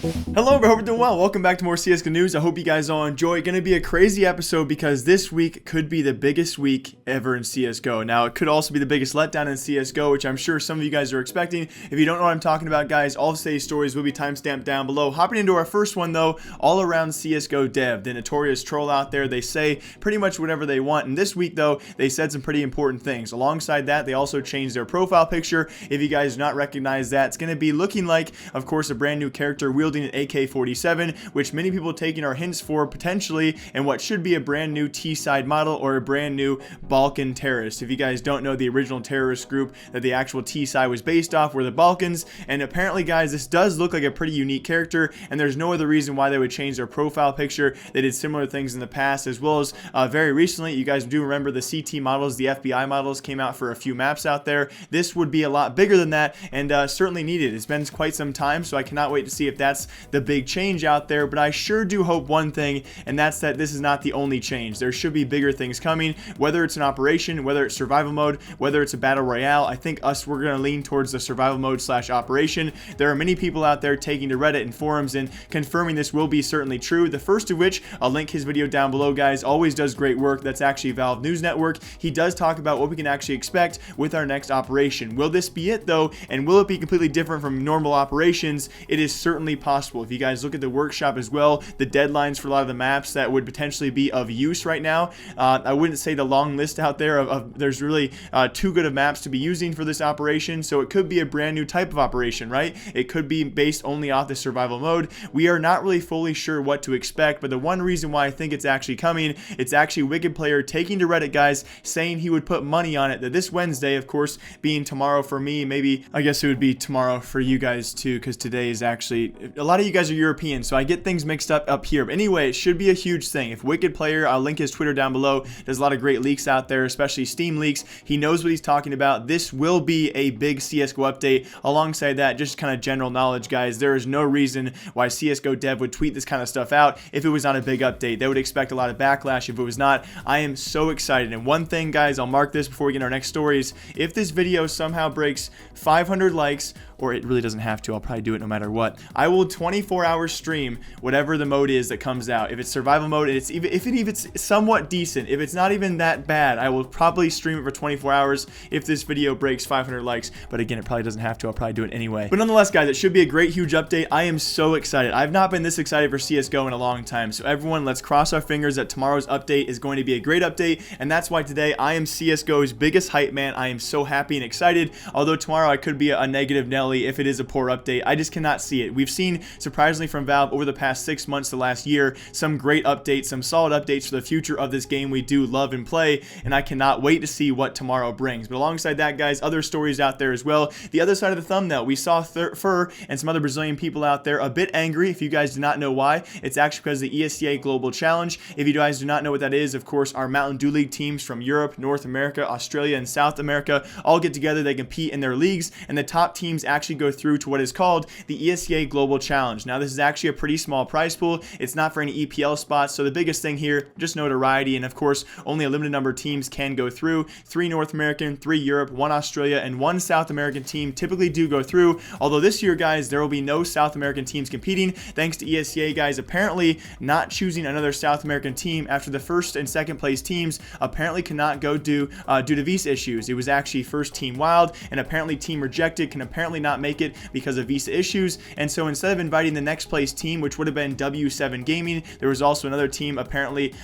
Hello, I hope you're doing well. Welcome back to more CSGO news. I hope you guys all enjoy. Going to be a crazy episode because this week could be the biggest week ever in CSGO. Now, it could also be the biggest letdown in CSGO, which I'm sure some of you guys are expecting. If you don't know what I'm talking about, guys, all of today's stories will be timestamped down below. Hopping into our first one, though, all around CSGO Dev, the notorious troll out there. They say pretty much whatever they want. And this week, though, they said some pretty important things. Alongside that, they also changed their profile picture. If you guys do not recognize that, it's going to be looking like, of course, a brand new character wielding an AK-47, which many people taking our hints for potentially and what should be a brand new T-side model or a brand new Balkan terrorist. If you guys don't know, the original terrorist group that the actual T-side was based off were the Balkans, and apparently, guys, this does look like a pretty unique character, and there's no other reason why they would change their profile picture. They did similar things in the past, as well as very recently. You guys do remember the CT models, the FBI models came out for a few maps out there. This would be a lot bigger than that, and certainly needed. It's been quite some time, so I cannot wait to see if that's the big change out there. But I sure do hope one thing, and that's that this is not the only change. There should be bigger things coming, whether it's an operation, whether it's survival mode, whether it's a battle royale. I think we're going to lean towards the survival mode / operation. There are many people out there taking to Reddit and forums and confirming this will be certainly true. The first of which, I'll link his video down below, guys, always does great work. That's actually Valve News Network. He does talk about what we can actually expect with our next operation. Will this be it, though, and will it be completely different from normal operations? It is certainly possible. If you guys look at the workshop as well, the deadlines for a lot of the maps that would potentially be of use right now, I wouldn't say the long list out there of there's really too good of maps to be using for this operation, so it could be a brand new type of operation, right? It could be based only off the survival mode. We are not really fully sure what to expect, but the one reason why I think it's actually coming, it's actually Wicked Player taking to Reddit, guys, saying he would put money on it that this Wednesday, of course, being tomorrow for me, maybe I guess it would be tomorrow for you guys too, because today is actually, a lot of you guys are European, so I get things mixed up here. But anyway, it should be a huge thing. If Wicked Player, I'll link his Twitter down below. There's a lot of great leaks out there, especially Steam leaks. He knows what he's talking about. This will be a big CSGO update. Alongside that, just kind of general knowledge, guys, there is no reason why CSGO Dev would tweet this kind of stuff out if it was not a big update. They would expect a lot of backlash if it was not. I am so excited. And one thing, guys, I'll mark this before we get our next stories. If this video somehow breaks 500 likes, or it really doesn't have to, I'll probably do it no matter what, I will 24-hour stream whatever the mode is that comes out. If it's survival mode, and if it's somewhat decent, if it's not even that bad, I will probably stream it for 24 hours if this video breaks 500 likes. But again, it probably doesn't have to. I'll probably do it anyway. But nonetheless, guys, it should be a great, huge update. I am so excited. I've not been this excited for CSGO in a long time. So everyone, let's cross our fingers that tomorrow's update is going to be a great update. And that's why today I am CSGO's biggest hype man. I am so happy and excited. Although tomorrow I could be a negative Nelly if it is a poor update. I just cannot see it. We've seen, surprisingly from Valve, over the past 6 months to last year, some great updates, some solid updates for the future of this game we do love and play, and I cannot wait to see what tomorrow brings. But alongside that, guys, other stories out there as well. The other side of the thumbnail, we saw Fur and some other Brazilian people out there a bit angry. If you guys do not know why, it's actually because of the ESEA Global Challenge. If you guys do not know what that is, of course, our Mountain Dew League teams from Europe, North America, Australia, and South America all get together. They compete in their leagues, and the top teams actually go through to what is called the ESEA Global Challenge. Now, this is actually a pretty small prize pool. It's not for any EPL spots, so the biggest thing here, just notoriety, and of course, only a limited number of teams can go through. 3 North American, 3 Europe, 1 Australia, and 1 South American team typically do go through, although this year, guys, there will be no South American teams competing, thanks to ESEA, guys, apparently not choosing another South American team after the first and second place teams apparently cannot go due to visa issues. It was actually first Team Wild, and apparently Team Rejected can apparently not make it because of visa issues, and so instead of inviting the next place team, which would have been W7 Gaming, there was also another team apparently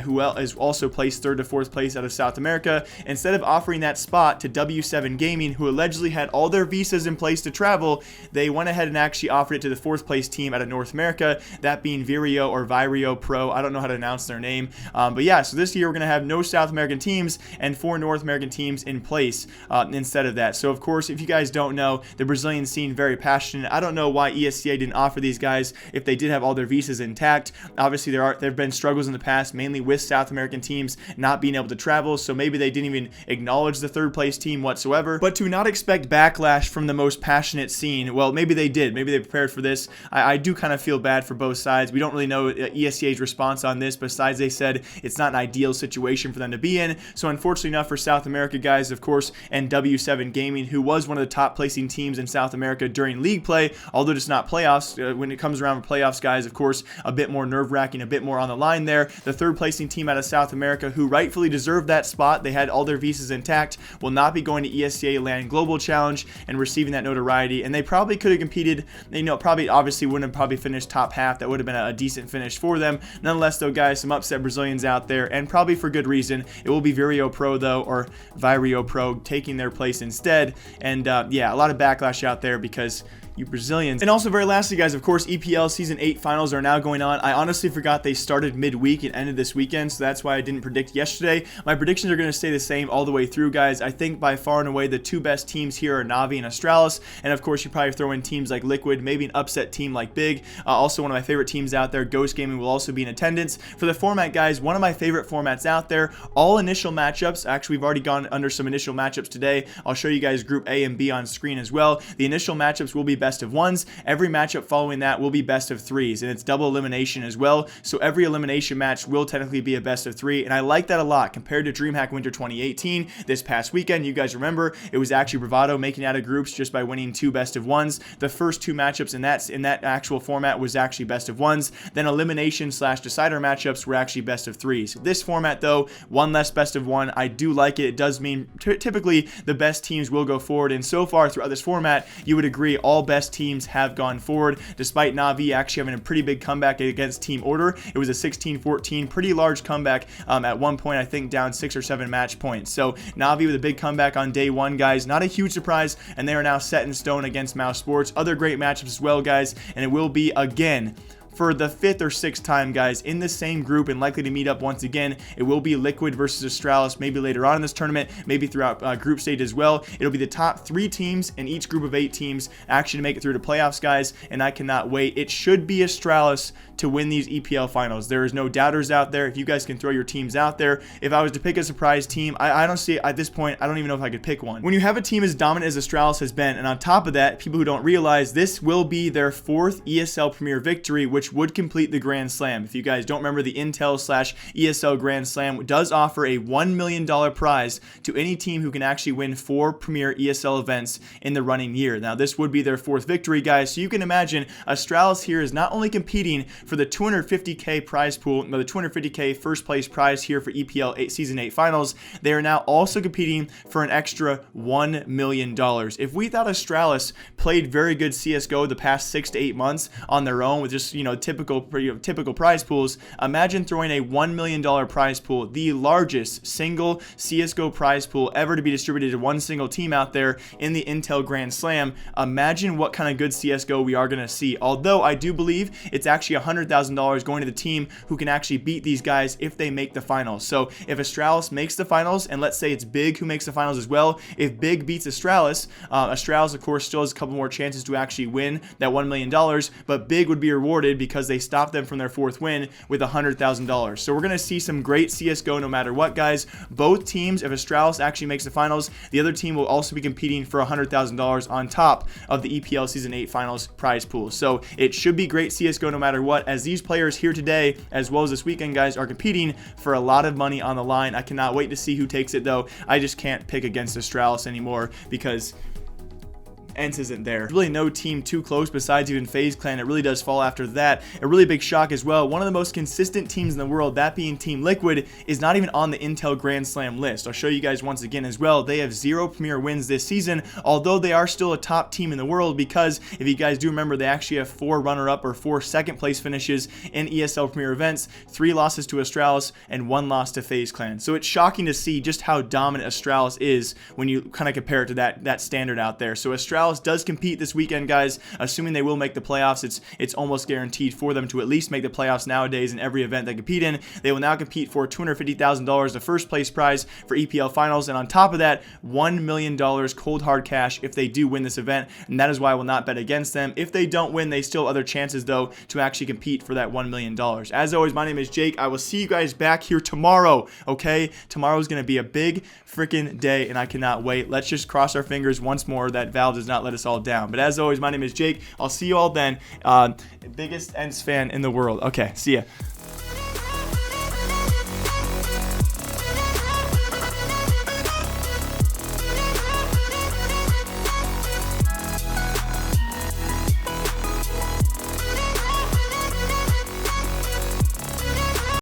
who is also placed 3rd to 4th place out of South America. Instead of offering that spot to W7 Gaming, who allegedly had all their visas in place to travel, they went ahead and actually offered it to the 4th place team out of North America, that being Virio or Virio Pro. I don't know how to announce their name, but yeah, so this year we're going to have no South American teams and 4 North American teams in place instead of that. So of course, if you guys don't know, the Brazilian scene very passionate. I don't know why ESEA didn't offer these guys if they did have all their visas intact. Obviously, there have been struggles in the past, mainly with South American teams not being able to travel, so maybe they didn't even acknowledge the 3rd place team whatsoever. But to not expect backlash from the most passionate scene, well, maybe they did. Maybe they prepared for this. I do kind of feel bad for both sides. We don't really know ESEA's response on this, besides they said it's not an ideal situation for them to be in. So unfortunately enough for South America, guys, of course, and W7 Gaming, who was one of the top placing teams in South America during league play, although just not playoffs, when it comes around for playoffs, guys, of course, a bit more nerve-wracking, a bit more on the line there. The third placing team out of South America, who rightfully deserved that spot, they had all their visas intact, will not be going to ESEA LAN Global Challenge and receiving that notoriety. And they probably could have competed, probably obviously wouldn't have probably finished top half. That would have been a decent finish for them. Nonetheless, though, guys, some upset Brazilians out there, and probably for good reason. It will be Virio Pro, though, or Virio Pro taking their place instead. And yeah, a lot of backlash out there because you Brazilians. And also, very lastly, guys, of course, EPL Season 8 finals are now going on. I honestly forgot they started midweek and ended this weekend, so that's why I didn't predict yesterday. My predictions are going to stay the same all the way through, guys. I think by far and away the two best teams here are Navi and Astralis, and of course, you probably throw in teams like Liquid, maybe an upset team like Big. Also, one of my favorite teams out there, Ghost Gaming, will also be in attendance. For the format, guys, one of my favorite formats out there, all initial matchups. Actually, we've already gone under some initial matchups today. I'll show you guys Group A and B on screen as well. The initial matchups will be best of ones. Every matchup following that will be best of threes, and it's double elimination as well. So every elimination match will technically be a best of three, and I like that a lot compared to DreamHack Winter 2018 this past weekend. You guys remember it was actually Bravado making out of groups just by winning 2 best of ones. The first 2 matchups in that actual format was actually best of ones. Then elimination / decider matchups were actually best of threes. This format, though, one less best of one. I do like it. It does mean typically the best teams will go forward, and so far throughout this format, you would agree all best teams have gone forward, despite Navi actually having a pretty big comeback against Team Order. It was a 16-14, pretty large comeback at one point, I think down 6 or 7 match points. So Navi with a big comeback on day 1, guys. Not a huge surprise, and they are now set in stone against Mouse Sports. Other great matchups as well, guys, and it will be again for the 5th or 6th time, guys, in the same group and likely to meet up once again. It will be Liquid versus Astralis, maybe later on in this tournament, maybe throughout group stage as well. It'll be the top 3 teams in each group of 8 teams actually to make it through to playoffs, guys, and I cannot wait. It should be Astralis to win these EPL finals. There is no doubters out there. If you guys can throw your teams out there, if I was to pick a surprise team, I don't see, at this point, I don't even know if I could pick one. When you have a team as dominant as Astralis has been, and on top of that, people who don't realize, this will be their 4th ESL Premier victory, which would complete the Grand Slam. If you guys don't remember, the Intel / ESL Grand Slam does offer a $1 million prize to any team who can actually win 4 Premier ESL events in the running year. Now, this would be their 4th victory, guys, so you can imagine Astralis here is not only competing for the $250K prize pool, the $250K first place prize here for EPL Season 8 finals, they are now also competing for an extra $1 million. If we thought Astralis played very good CSGO the past 6 to 8 months on their own with just, typical prize pools, imagine throwing a $1 million prize pool, the largest single CSGO prize pool ever to be distributed to one single team out there in the Intel Grand Slam. Imagine what kind of good CSGO we are going to see. Although I do believe it's actually $100,000 going to the team who can actually beat these guys if they make the finals. So if Astralis makes the finals, and let's say it's Big who makes the finals as well, if Big beats Astralis, Astralis of course still has a couple more chances to actually win that $1 million, but Big would be rewarded because they stopped them from their 4th win with $100,000. So we're going to see some great CSGO no matter what, guys. Both teams, if Astralis actually makes the finals, the other team will also be competing for $100,000 on top of the EPL Season 8 finals prize pool. So it should be great CSGO no matter what, as these players here today, as well as this weekend, guys, are competing for a lot of money on the line. I cannot wait to see who takes it, though. I just can't pick against Astralis anymore because ENCE isn't there. There's really no team too close besides even FaZe Clan. It really does fall after that. A really big shock as well. One of the most consistent teams in the world, that being Team Liquid, is not even on the Intel Grand Slam list. I'll show you guys once again as well. They have 0 Premier wins this season, although they are still a top team in the world because, if you guys do remember, they actually have 4 runner-up or 4 second place finishes in ESL Premier events, 3 losses to Astralis, and 1 loss to FaZe Clan. So it's shocking to see just how dominant Astralis is when you kind of compare it to that standard out there. So Astralis does compete this weekend, guys. Assuming they will make the playoffs, it's almost guaranteed for them to at least make the playoffs nowadays in every event they compete in. They will now compete for $250,000, the first place prize for EPL finals, and on top of that, $1 million cold hard cash if they do win this event, and that is why I will not bet against them. If they don't win, they still have other chances, though, to actually compete for that $1 million. As always, my name is Jake. I will see you guys back here tomorrow, okay? Tomorrow is going to be a big freaking day, and I cannot wait. Let's just cross our fingers once more that Valve does not let us all down. But as always, my name is Jake. I'll see you all then. Biggest ENCE fan in the world. Okay, see ya.